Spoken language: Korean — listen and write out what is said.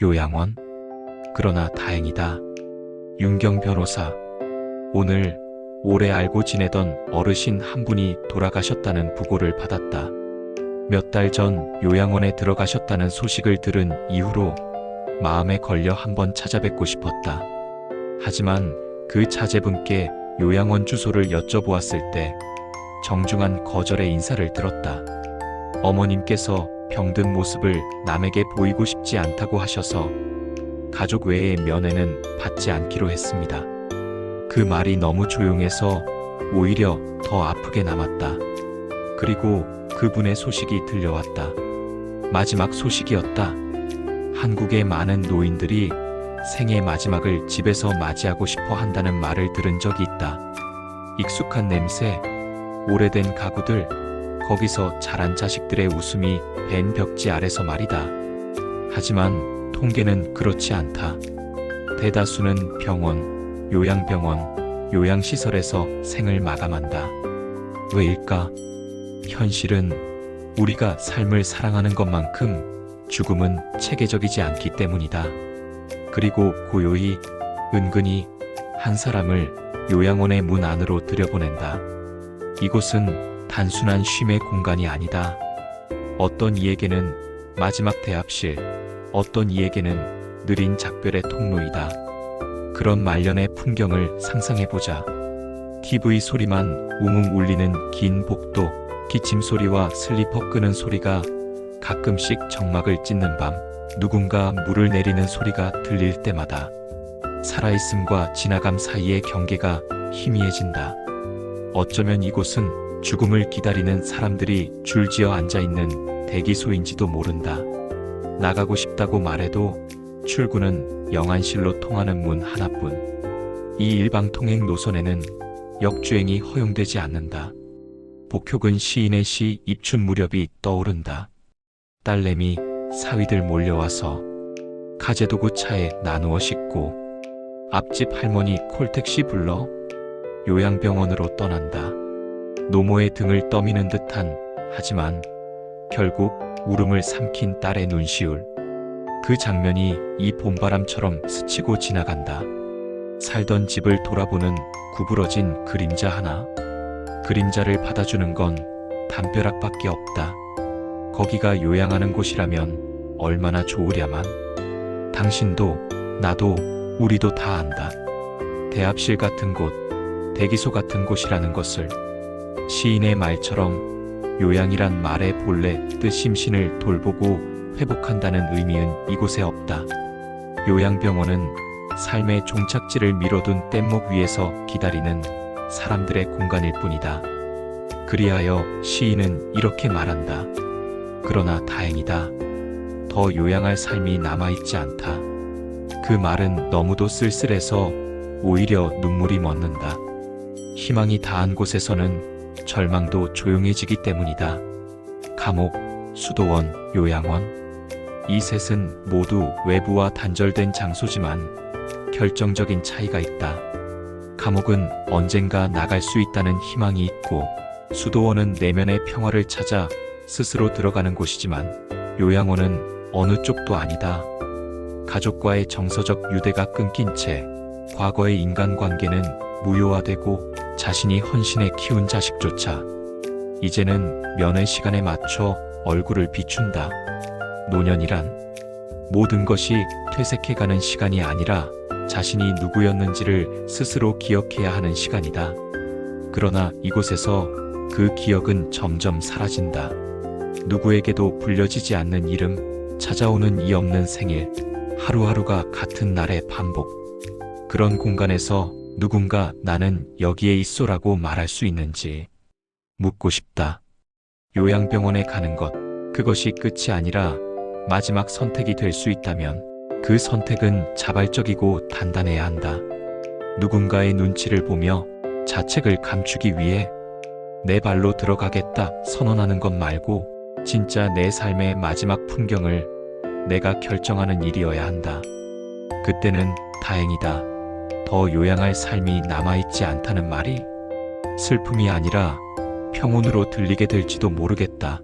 요양원? 그러나 다행이다. 윤경 변호사. 오늘 오래 알고 지내던 어르신 한 분이 돌아가셨다는 부고를 받았다. 몇 달 전 요양원에 들어가셨다는 소식을 들은 이후로 마음에 걸려 한번 찾아뵙고 싶었다. 하지만 그 자제분께 요양원 주소를 여쭤보았을 때 정중한 거절의 인사를 들었다. 어머님께서 병든 모습을 남에게 보이고 싶지 않다고 하셔서 가족 외의 면회는 받지 않기로 했습니다. 그 말이 너무 조용해서 오히려 더 아프게 남았다. 그리고 그분의 소식이 들려왔다. 마지막 소식이었다. 한국의 많은 노인들이 생의 마지막을 집에서 맞이하고 싶어 한다는 말을 들은 적이 있다. 익숙한 냄새, 오래된 가구들, 거기서 자란 자식들의 웃음이 벤 벽지 아래서 말이다. 하지만 통계는 그렇지 않다. 대다수는 병원, 요양병원, 요양시설에서 생을 마감한다. 왜일까? 현실은 우리가 삶을 사랑하는 것만큼 죽음은 체계적이지 않기 때문이다. 그리고 고요히, 은근히 한 사람을 요양원의 문 안으로 들여보낸다. 이곳은 단순한 쉼의 공간이 아니다. 어떤 이에게는 마지막 대합실, 어떤 이에게는 느린 작별의 통로이다. 그런 말년의 풍경을 상상해보자. TV 소리만 웅웅 울리는 긴 복도, 기침 소리와 슬리퍼 끄는 소리가 가끔씩 정막을 찢는 밤, 누군가 물을 내리는 소리가 들릴 때마다 살아있음과 지나감 사이의 경계가 희미해진다. 어쩌면 이곳은 죽음을 기다리는 사람들이 줄지어 앉아있는 대기소인지도 모른다. 나가고 싶다고 말해도 출구는 영안실로 통하는 문 하나뿐. 이 일방통행 노선에는 역주행이 허용되지 않는다. 복효근 시인의 시 입춘 무렵이 떠오른다. 딸내미, 사위들 몰려와서 가재도구 차에 나누어 싣고 앞집 할머니 콜택시 불러 요양병원으로 떠난다. 노모의 등을 떠미는 듯한, 하지만 결국 울음을 삼킨 딸의 눈시울. 그 장면이 이 봄바람처럼 스치고 지나간다. 살던 집을 돌아보는 구부러진 그림자 하나. 그림자를 받아주는 건 담벼락밖에 없다. 거기가 요양하는 곳이라면 얼마나 좋으랴만. 당신도 나도 우리도 다 안다. 대합실 같은 곳, 대기소 같은 곳이라는 것을. 시인의 말처럼 요양이란 말의 본래 뜻 심신을 돌보고 회복한다는 의미는 이곳에 없다. 요양병원은 삶의 종착지를 미뤄둔 뗏목 위에서 기다리는 사람들의 공간일 뿐이다. 그리하여 시인은 이렇게 말한다. 그러나 다행이다. 더 요양할 삶이 남아있지 않다. 그 말은 너무도 쓸쓸해서 오히려 눈물이 멎는다. 희망이 다한 곳에서는 절망도 조용해지기 때문이다. 감옥, 수도원, 요양원. 이 셋은 모두 외부와 단절된 장소지만 결정적인 차이가 있다. 감옥은 언젠가 나갈 수 있다는 희망이 있고, 수도원은 내면의 평화를 찾아 스스로 들어가는 곳이지만 요양원은 어느 쪽도 아니다. 가족과의 정서적 유대가 끊긴 채 과거의 인간관계는 무효화되고 자신이 헌신해 키운 자식조차 이제는 면회 시간에 맞춰 얼굴을 비춘다. 노년이란 모든 것이 퇴색해가는 시간이 아니라 자신이 누구였는지를 스스로 기억해야 하는 시간이다. 그러나 이곳에서 그 기억은 점점 사라진다. 누구에게도 불려지지 않는 이름, 찾아오는 이 없는 생일, 하루하루가 같은 날의 반복. 그런 공간에서 누군가 나는 여기에 있소라고 말할 수 있는지 묻고 싶다. 요양병원에 가는 것, 그것이 끝이 아니라 마지막 선택이 될 수 있다면 그 선택은 자발적이고 단단해야 한다. 누군가의 눈치를 보며 자책을 감추기 위해 내 발로 들어가겠다 선언하는 것 말고 진짜 내 삶의 마지막 풍경을 내가 결정하는 일이어야 한다. 그때는 다행이다. 더 요양할 삶이 남아있지 않다는 말이 슬픔이 아니라 평온으로 들리게 될지도 모르겠다.